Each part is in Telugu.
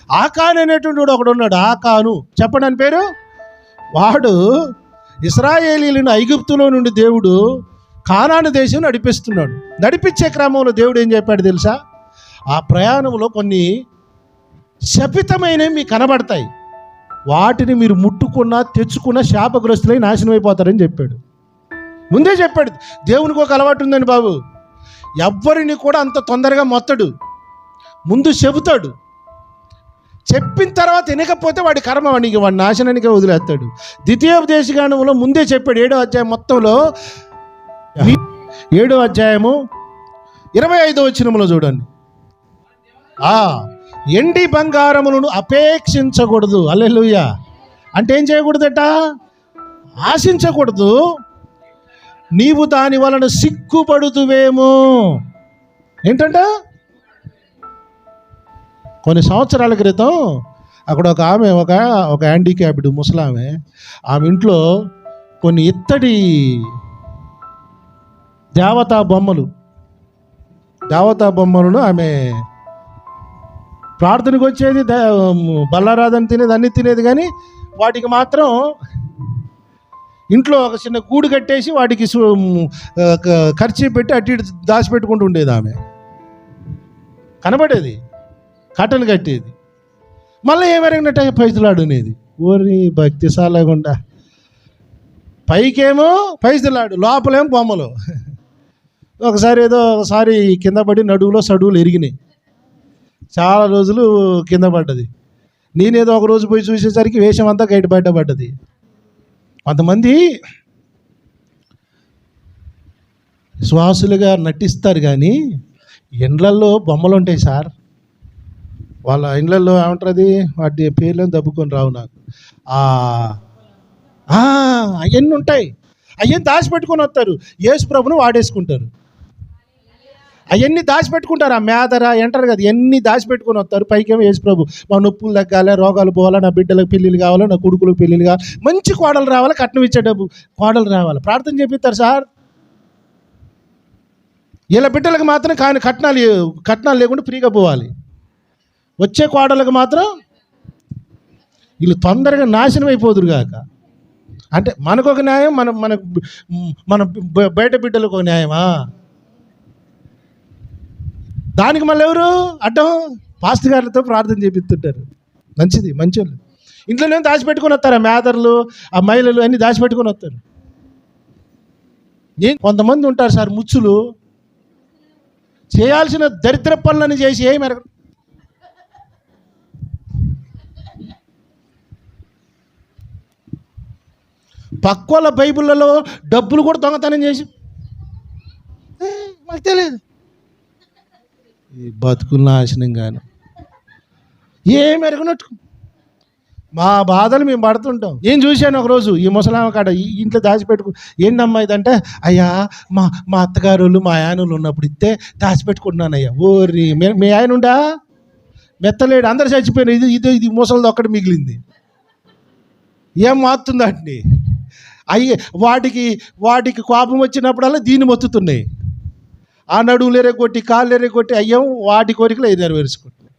ఆకాను అనేటువంటి వాడు ఒకడు ఉన్నాడు. ఆకాను చెప్పండి అని పేరు. వాడు ఇశ్రాయేలీయులను ఐగుప్తులో నుండి దేవుడు కానాను దేశం నడిపిస్తున్నాడు. నడిపించే క్రమంలో దేవుడు ఏం చెప్పాడు తెలుసా? ఆ ప్రయాణంలో కొన్ని శపితమైనవి మీకు కనబడతాయి, వాటిని మీరు ముట్టుకున్నా తెచ్చుకున్న శాపగ్రస్తులై నాశనం అయిపోతారని చెప్పాడు. ముందే చెప్పాడు. దేవునికి ఒక అలవాటు ఉందండి బాబు, ఎవ్వరిని కూడా అంత తొందరగా మొత్తడు, ముందు చెబుతాడు. చెప్పిన తర్వాత వినకపోతే వాడి కర్మ, వాడికి వాడి నాశనానికే వదిలేస్తాడు. ద్వితీయోపదేశకాండంలో ముందే చెప్పాడు. 7వ అధ్యాయం మొత్తంలో 7వ అధ్యాయము 25వ వచనంలో చూడండి. ఎండి బంగారములను అపేక్షించకూడదు. హల్లెలూయా. అంటే ఏం చేయకూడదట? ఆశించకూడదు. నీవు దాని వలన సిగ్గుపడుతువేమో. ఏంటంట? కొన్ని సంవత్సరాల క్రితం అక్కడ ఒక ఆమె, ఒక హ్యాండిక్యాప్డ్ ముసలామె, ఆమె ఇంట్లో కొన్ని ఇత్తడి దేవతా బొమ్మలను ఆమె ప్రార్థనకు వచ్చేది, బల్లారాధన తినేది, అన్నీ తినేది, కానీ వాటికి మాత్రం ఇంట్లో ఒక చిన్న గూడు కట్టేసి వాటికి ఖర్చు పెట్టి అటు ఇటు దాచిపెట్టుకుంటూ ఉండేది. ఆమె కనబడేది, కట్టలు కట్టేది. మళ్ళీ ఏమరిగినట్టు పైసలాడునేది. ఓరి భక్తి సాలేకుండా, పైకేమో పైసలాడు, లోపలేమో బొమ్మలు. ఒకసారి కింద పడి నడువులో సడువులు ఎరిగినాయి. చాలా రోజులు కింద పడ్డది. నేనేదో ఒక రోజు పోయి చూసేసరికి వేషం అంతా బయటపడ్డది. కొంతమంది శ్వాసులుగా నటిస్తారు, కానీ ఇండ్లల్లో బొమ్మలు ఉంటాయి సార్. వాళ్ళ ఇండ్లల్లో ఏమంటారు, వాటి పేర్లను దబ్బుకొని రావు నాకు. అవన్నీ ఉంటాయి, అవన్నీ దాచిపెట్టుకొని వస్తారు. యేసు ప్రభుని వాడేసుకుంటారు. అవన్నీ దాచిపెట్టుకుంటారు. ఆ మేదర అంటారు కదా, ఇవన్నీ దాచిపెట్టుకొని వస్తారు. పైకేమో యేసు ప్రభు మా నొప్పులు తగ్గాలి, రోగాలు పోవాలా, నా బిడ్డలకు పెళ్ళిళ్ళు కావాలి, నా కొడుకులకు పెళ్ళిళ్ళు కావాలి, మంచి కోడలు రావాలి, కట్నం ఇచ్చే డబ్బు కోడలు రావాలి, ప్రార్థన చేపిస్తారు సార్. ఇలా బిడ్డలకు మాత్రం కానీ కట్నాలు లేకుండా ఫ్రీగా పోవాలి. వచ్చే కోడలకు మాత్రం వీళ్ళు తొందరగా నాశనం అయిపోదురు కాక. అంటే మనకొక న్యాయం, మన బయట బిడ్డలకు ఒక న్యాయమా? దానికి మళ్ళీ ఎవరు అడ్డం? పాస్టర్ గారితో ప్రార్థన చేపిస్తుంటారు. మంచిది, మంచోళ్ళు. ఇంట్లోనే దాచిపెట్టుకొని వస్తారు. ఆ మేదర్లు, ఆ మహిళలు అన్నీ దాచిపెట్టుకొని వస్తారు. కొంతమంది ఉంటారు సార్, ముచ్చులు చేయాల్సిన దరిద్ర పనులని చేసి ఏమి మెరగ. పక్కోళ్ళ బైబిళ్ళలో డబ్బులు కూడా దొంగతనం చేసి మాకు తెలియదు. ఈ బతుకులు నాశనం కానీ ఏం ఎరగనట్టు మా బాధలు మేము పడుతుంటాం. ఏం చూశాను ఒకరోజు, ఈ ముసలామ కాడ ఇంట్లో దాచిపెట్టుకు, ఏంటమ్మా ఇదంటే, అయ్యా మా అత్తగారు వాళ్ళు మా ఆయనలు ఉన్నప్పుడు ఇస్తే దాచిపెట్టుకుంటున్నాను అయ్యా. ఓరి మీ ఆయన ఉండా మెత్తలేడు, అందరు చచ్చిపోయినారు, ఇది ముసలిది ఒక్కటి మిగిలింది. ఏం మారుతుంది వాటిని? వాటికి కోపం వచ్చినప్పుడల్లా దీన్ని మొత్తుతున్నాయి. ఆ నడువులు ఎరగొట్టి, కాళ్ళు ఎరగొట్టి, అయ్యాం వాటి కోరికలు నెరవేర్చుకుంటున్నాయి.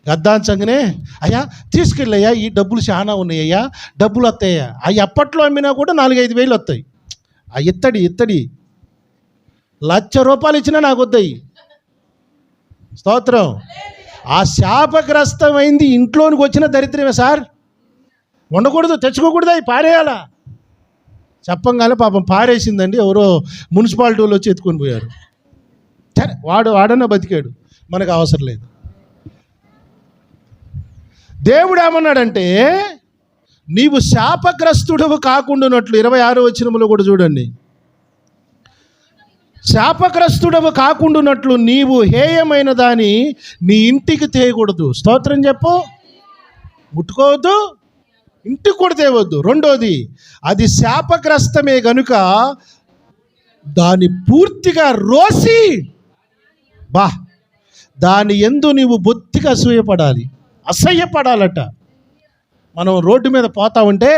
గద్దాంచంగానే, అయ్యా తీసుకెళ్ళయ్యా, ఈ డబ్బులు చాలా ఉన్నాయ్యా, డబ్బులు వస్తాయ్యా. అవి అప్పట్లో అమ్మినా కూడా 4-5 వేలు వస్తాయి. ఆ ఇత్తడి ₹1,00,000 ఇచ్చినా నాకు వద్దాయి. స్తోత్రం. ఆ శాపగ్రస్తమైంది ఇంట్లోనికి వచ్చిన దరిద్రమే సార్. ఉండకూడదు, తెచ్చుకోకూడదు, అవి పారేయాలా. చెప్పంగానే పాపం పారేసిందండి. ఎవరో మున్సిపాలిటీ వాళ్ళు వచ్చి ఎత్తుకొని పోయారు. సరే, వాడన్నా బతికాడు, మనకు అవసరం లేదు. దేవుడు ఏమన్నాడంటే, నీవు శాపగ్రస్తుడవు కాకుండానట్లు 26వ వచనంలో కూడా చూడండి, శాపగ్రస్తుడవు కాకుండానట్లు నీవు హేయమైన దాన్ని నీ ఇంటికి తేయకూడదు. స్తోత్రం చెప్పు. ముట్టుకోవద్దు, ఇంటికి కూడా తేవద్దు. రెండోది, అది శాపగ్రస్తమే గనుక దాన్ని పూర్తిగా రోసి దాని యందు నీవు బొత్తిగా అసహ్యపడాలట. మనం రోడ్డు మీద పోతా ఉంటే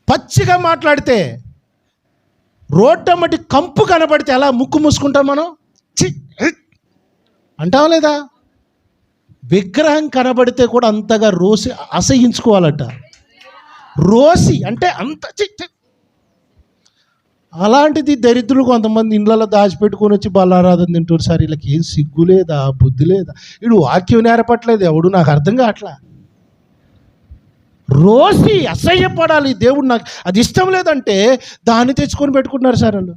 పచ్చిగా మాట్లాడితే, రోడ్డు మట్టి కంపు కనబడితే ఎలా ముక్కు మూసుకుంటాం మనం? అంటావా లేదా? విగ్రహం కనబడితే కూడా అంతగా రోసి అసహించుకోవాలట. రోసి అంటే అంత అలాంటిది దరిద్రులు కొంతమంది ఇండ్లలో దాచిపెట్టుకొని వచ్చి బలారాధన తింటారు. సార్ వీళ్ళకి ఏం సిగ్గు లేదా, బుద్ధి లేదా? వీడు వాక్యం నేర్పట్లేదు ఎవడు, నాకు అర్థం కావట్లా. రోసి అసహ్యపడాలి. దేవుడు నాకు అది ఇష్టం లేదంటే దాన్ని తెచ్చుకొని పెట్టుకుంటున్నారు సార్ వాళ్ళు.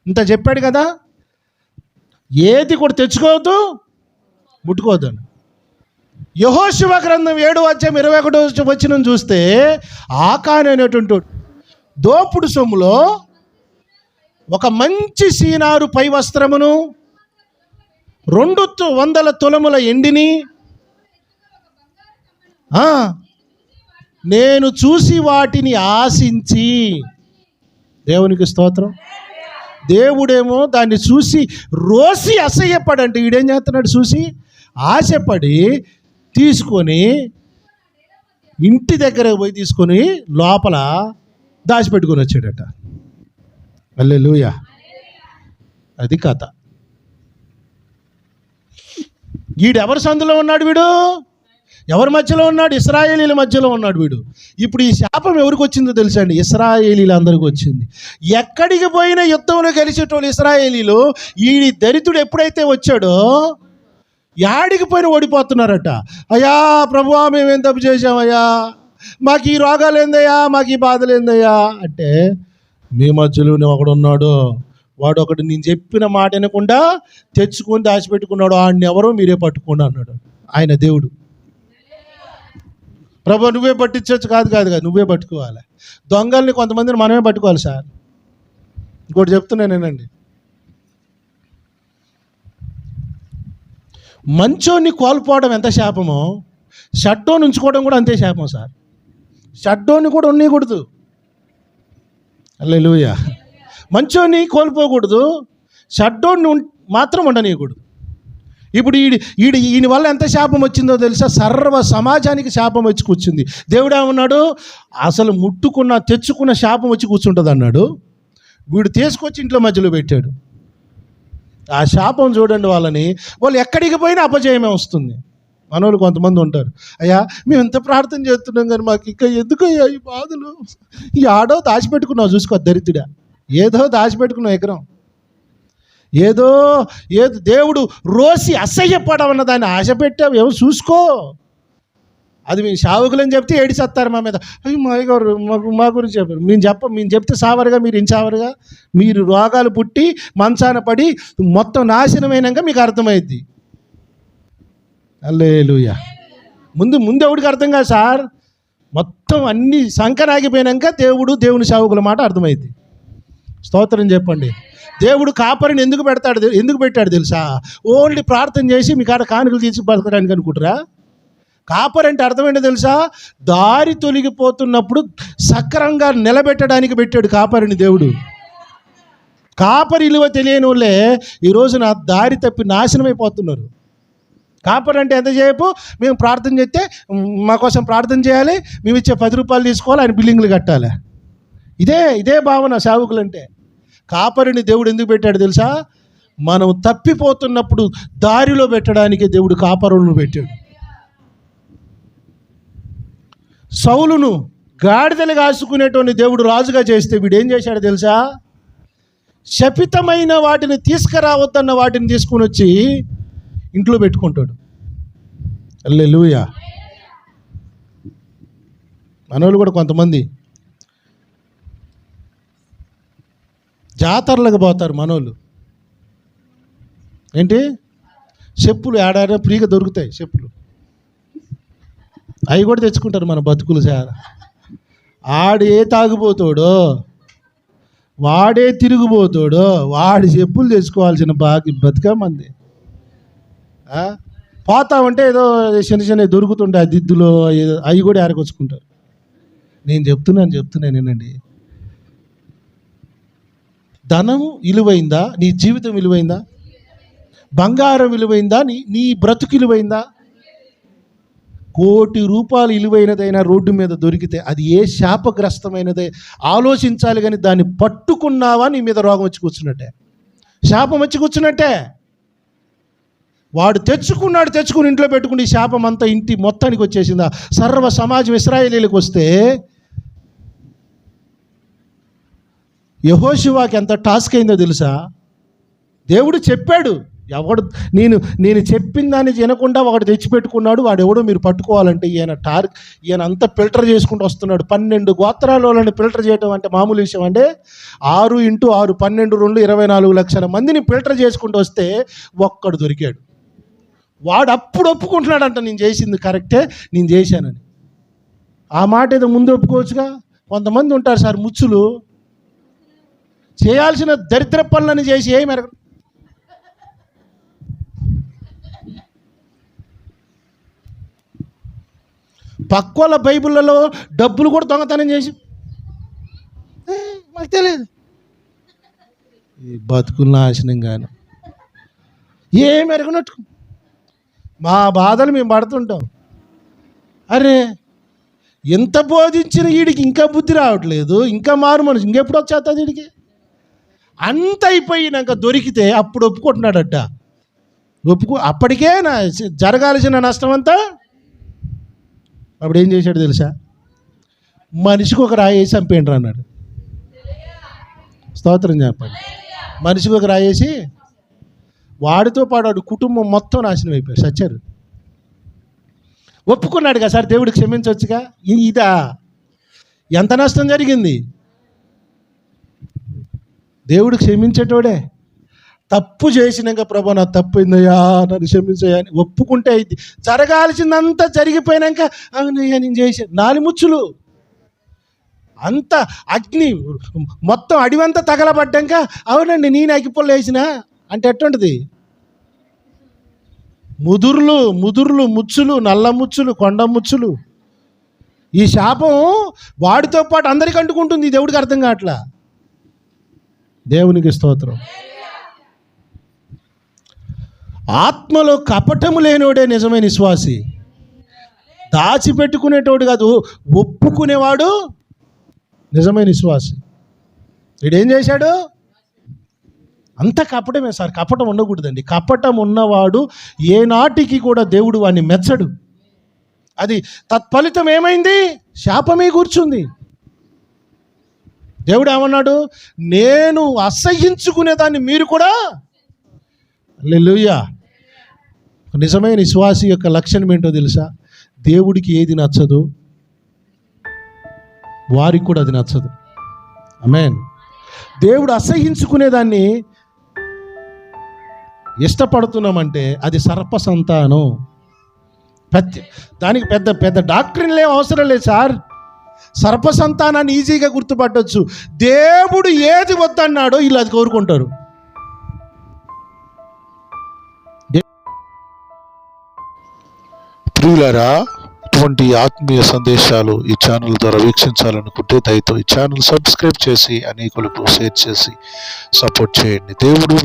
ఇంత చెప్పాడు కదా, ఏది కూడా తెచ్చుకోవద్దు, ముట్టుకోవద్దు అని. యెహోషువ గ్రంథం 7:21 వచనం చూస్తే ఆకాను అనేటువంటి దోపుడు సొమ్ములో ఒక మంచి సీనారు పై వస్త్రమును 200 తులముల ఎండిని నేను చూసి వాటిని ఆశించి, దేవునికి స్తోత్రం. దేవుడేమో దాన్ని చూసి రోసి అసహ్యపడంటే వీడేం చేస్తున్నాడు, చూసి ఆశపడి తీసుకొని ఇంటి దగ్గర పోయి తీసుకొని లోపల దాచిపెట్టుకొని వచ్చాడట. హల్లెలూయా. అది కథ. వీడెవరి సందులో ఉన్నాడు? వీడు ఎవరి మధ్యలో ఉన్నాడు? ఇశ్రాయేలీల మధ్యలో ఉన్నాడు వీడు. ఇప్పుడు ఈ శాపం ఎవరికి వచ్చిందో తెలుసా అండి? ఇశ్రాయేలీలందరికీ వచ్చింది. ఎక్కడికి పోయినా యుద్ధంలో గెలిచేటోళ్ళు ఇశ్రాయేలీలు. ఈ దరిద్రుడు ఎప్పుడైతే వచ్చాడో యాడికి పోయినా ఓడిపోతున్నారట. అయ్యా ప్రభువా, మేమేం తప్పు చేశామయ్యా, మాకు ఈ రోగాలు ఏందయ్యా, మాకు ఈ బాధలు ఏందయ్యా అంటే, మీ మధ్యలోనే ఒకడున్నాడు, వాడు ఒకటి నేను చెప్పిన మాట వినకుండా తెచ్చుకొని దాచిపెట్టుకున్నాడు, ఆడిని ఎవరో మీరే పట్టుకోండి అన్నాడు ఆయన దేవుడు. ప్రభు నువ్వే పట్టించవచ్చు, కాదు నువ్వే పట్టుకోవాలి. దొంగల్ని కొంతమందిని మనమే పట్టుకోవాలి సార్. ఇంకోటి చెప్తున్నానేనండి, మంచోని కోల్పోవడం ఎంత శాపమో షడ్డోని ఉంచుకోవడం కూడా అంతే శాపం సార్. షడ్డోని కూడా ఉండకూడదు. హల్లెలూయా. మంచోని కోల్పోకూడదు, షడ్డోని మాత్రం ఉండనీయకూడదు. ఇప్పుడు ఈయన వల్ల ఎంత శాపం వచ్చిందో తెలుసా? సర్వ సమాజానికి శాపం వచ్చి కూర్చుంది. దేవుడు ఏమన్నాడు? అసలు ముట్టుకున్న తెచ్చుకున్న శాపం వచ్చి కూర్చుంటుంది అన్నాడు. వీడు తీసుకొచ్చి ఇంట్లో మధ్యలో పెట్టాడు. ఆ శాపం చూడండి, వాళ్ళు ఎక్కడికి పోయినా అపజయమే వస్తుంది. మనోళ్ళు కొంతమంది ఉంటారు, అయ్యా మేము ఎంత ప్రార్థన చేస్తున్నాం కానీ మాకు ఇంకా ఎందుకయ్యా ఈ బాధలు, ఈ ఆడో దాచిపెట్టుకున్నావు చూసుకో దరిద్రుడా, ఏదో దాచిపెట్టుకున్నావు ఎకరం, ఏదో దేవుడు రోసి అసహ్యపడవన్న దాన్ని ఆశ పెట్టావు, ఏమో చూసుకో. అది మీ సావుకులని చెప్తే ఏడిచేస్తారు మా మీద. అయ్యి మా గారు మా గురించి చెప్పారు, మేము చెప్తే సావరుగా, మీరు ఏం సావరుగా, మీరు రోగాలు పుట్టి మంచాన పడి మొత్తం నాశనమైనాక మీకు అర్థమైద్ది. హల్లెలూయా. ముందు ఎవడికి అర్థం కాదు సార్, మొత్తం అన్ని సంకనాగిపోయినాక దేవుని సావుకుల మాట అర్థమైద్ది. స్తోత్రం చెప్పండి. దేవుడు కాపరిని ఎందుకు పెట్టాడు తెలుసా? ఓన్లీ ప్రార్థన చేసి మీ కాడ కానుకలు తీసి బతకడానికి అనుకుంటారా? కాపరి అంటే అర్థం ఏంటో తెలుసా? దారి తొలగిపోతున్నప్పుడు సక్రంగా నిలబెట్టడానికి పెట్టాడు కాపరిని దేవుడు. కాపరి విలువ తెలియని వాళ్ళే ఈరోజు నా దారి తప్పి నాశనం అయిపోతున్నారు. కాపరి అంటే ఎంతసేపు మేము ప్రార్థన చేస్తే మా కోసం ప్రార్థన చేయాలి, మేము ఇచ్చే 10 రూపాయలు తీసుకోవాలి, ఆయన బిల్డింగ్లు కట్టాలి. ఇదే భావన సేవకులంటే. కాపరిని దేవుడు ఎందుకు పెట్టాడు తెలుసా? మనం తప్పిపోతున్నప్పుడు దారిలో పెట్టడానికి దేవుడు కాపరులను పెట్టాడు. సౌలును గాడిదలు కాసుకునేటువంటి దేవుడు రాజుగా చేస్తే వీడేం చేశాడు తెలుసా? శపితమైన వాటిని తీసుకురావద్దన్న వాటిని తీసుకుని వచ్చి ఇంట్లో పెట్టుకుంటాడు. హల్లెలూయా. మనోళ్ళు కూడా కొంతమంది జాతరలకు పోతారు. మనోళ్ళు ఏంటి, చెప్పులు ఏడాడో ఫ్రీగా దొరుకుతాయి చెప్పులు, అవి కూడా తెచ్చుకుంటారు మన బతుకులు సార్. ఆడే తాగిపోతాడో, వాడే తిరిగిపోతాడో, వాడి చెప్పులు తెచ్చుకోవాల్సిన బతుకమంది. పోతా ఉంటే ఏదో చిన్న దొరుకుతుంటే ఆ దిద్దులో అవి కూడా ఏరకొచ్చుకుంటారు. నేను చెప్తున్నానండి, ధనము విలువైందా? నీ జీవితం విలువైందా? బంగారం విలువైందా? నీ బ్రతుకు విలువైందా? 1 కోటి రూపాయలు విలువైనదైనా రోడ్డు మీద దొరికితే అది ఏ శాపగ్రస్తమైనదే ఆలోచించాలి. కానీ దాన్ని పట్టుకున్నావా నీ మీద రోగం వచ్చి కూర్చున్నట్టే, శాపం వచ్చి కూర్చున్నట్టే. వాడు తెచ్చుకుని ఇంట్లో పెట్టుకుని ఈ శాపం అంతా ఇంటి మొత్తానికి వచ్చేసిందా. సర్వ సమాజం ఇశ్రాయేలీలకు వస్తే యెహోషువకి ఎంత టాస్క్ అయిందో తెలుసా. దేవుడు చెప్పాడు, నేను చెప్పిన దాన్ని వినకుండా ఒకటి తెచ్చిపెట్టుకున్నాడు, వాడు ఎవడో మీరు పట్టుకోవాలంటే ఈయన అంతా ఫిల్టర్ చేసుకుంటూ వస్తున్నాడు. 12 గోత్రాల వాళ్ళని ఫిల్టర్ చేయడం అంటే మామూలు విషయం అంటే 6 × 6 12 2 24 లక్షల మందిని ఫిల్టర్ చేసుకుంటూ వస్తే ఒక్కడు దొరికాడు. వాడు అప్పుడు ఒప్పుకుంటున్నాడంట, నేను చేసింది కరెక్టే, నేను చేశానని. ఆ మాట ఏదో ముందు ఒప్పుకోవచ్చుగా. కొంతమంది ఉంటారు సార్ ముచ్చులు, చేయాల్సిన దరిద్ర పనులని చేసి ఏమి ఎరగ. పక్కోళ్ళ బైబిళ్ళలో డబ్బులు కూడా దొంగతనం చేసి మాకు తెలియదు. ఈ బతుకులు నాశనం కానీ ఏమి ఎరగనట్టు మా బాధలు మేము పడుతుంటాం. అరే ఎంత బోధించిన వీడికి ఇంకా బుద్ధి రావట్లేదు, ఇంకా మారు మనసు ఇంకెప్పుడు వచ్చేస్తుంది వీడికి. అంత అయిపోయినాక దొరికితే అప్పుడు ఒప్పుకుంటున్నాడట. అప్పటికే జరగాల్సిన నష్టం అంతా. అప్పుడు ఏం చేశాడు తెలుసా, మనిషికి ఒక రాయి వేసి చంపేయండి అన్నాడు. స్తోత్రం చెప్పండి. మనిషికి ఒక రాయి వేసి, వాడితో పాటు వాడు కుటుంబం మొత్తం నాశనం అయిపోయారు, చచ్చారు. ఒప్పుకున్నాడు కదా సార్, దేవుడికి క్షమించవచ్చుగా. ఇదా ఎంత నష్టం జరిగింది. దేవుడు క్షమించేటోడే. తప్పు చేసినాక ప్రభా నా తప్పు అయిందయ్యా నన్ను క్షమించయ్యా అని ఒప్పుకుంటే అయింది. జరగాల్సిందంతా జరిగిపోయినాక అవునయ్యా నేను చేశాను, 4 ముచ్చులు అంత అగ్ని మొత్తం అడివంతా తగలబడ్డాక అవునండి నేను అగ్గిపుల్ల వేసిన అంటే ఎట్టుంటుంది. ముదుర్లు ముచ్చులు, నల్ల ముచ్చులు, కొండ ముచ్చులు. ఈ శాపం వాడితో పాటు అందరికి అంటుకుంటుంది. దేవుడికి అర్థం కావట్లా. దేవునికి స్తోత్రం. ఆత్మలో కపటము లేనివాడే నిజమైన విశ్వాసి. దాచిపెట్టుకునేటోడు కాదు, ఒప్పుకునేవాడు నిజమైన విశ్వాసి. వీడేం చేశాడు, అంత కపటమే సార్. కపటం ఉండకూడదండి. కపటం ఉన్నవాడు ఏనాటికి కూడా దేవుడు వాడిని మెచ్చడు. అది తత్ఫలితం ఏమైంది, శాపమే కూర్చుంది. దేవుడు ఏమన్నాడు, నేను అసహ్యించుకునేదాన్ని మీరు కూడా. హల్లెలూయా. నిజమైన విశ్వాసి యొక్క లక్షణం ఏంటో తెలుసా, దేవుడికి ఏది నచ్చదు వారికి కూడా అది నచ్చదు. ఆమేన్. దేవుడు అసహ్యించుకునేదాన్ని ఇష్టపడుతున్నామంటే అది సర్ప సంతానం. దానికి పెద్ద పెద్ద డాక్టరీన్లు ఏం అవసరం లేదు సార్. సర్ప సంతానాన్ని ఈజీగా గుర్తుపట్టవచ్చు. దేవుడు ఏది వద్దన్నాడో వీళ్ళు అది కోరుకుంటారు. ప్రియులారా, ఇటువంటి ఆత్మీయ సందేశాలు ఈ ఛానల్ ద్వారా వీక్షించాలనుకుంటే దయతో ఈ ఛానల్ సబ్స్క్రైబ్ చేసి అనేకులకు షేర్ చేసి సపోర్ట్ చేయండి. దేవుడు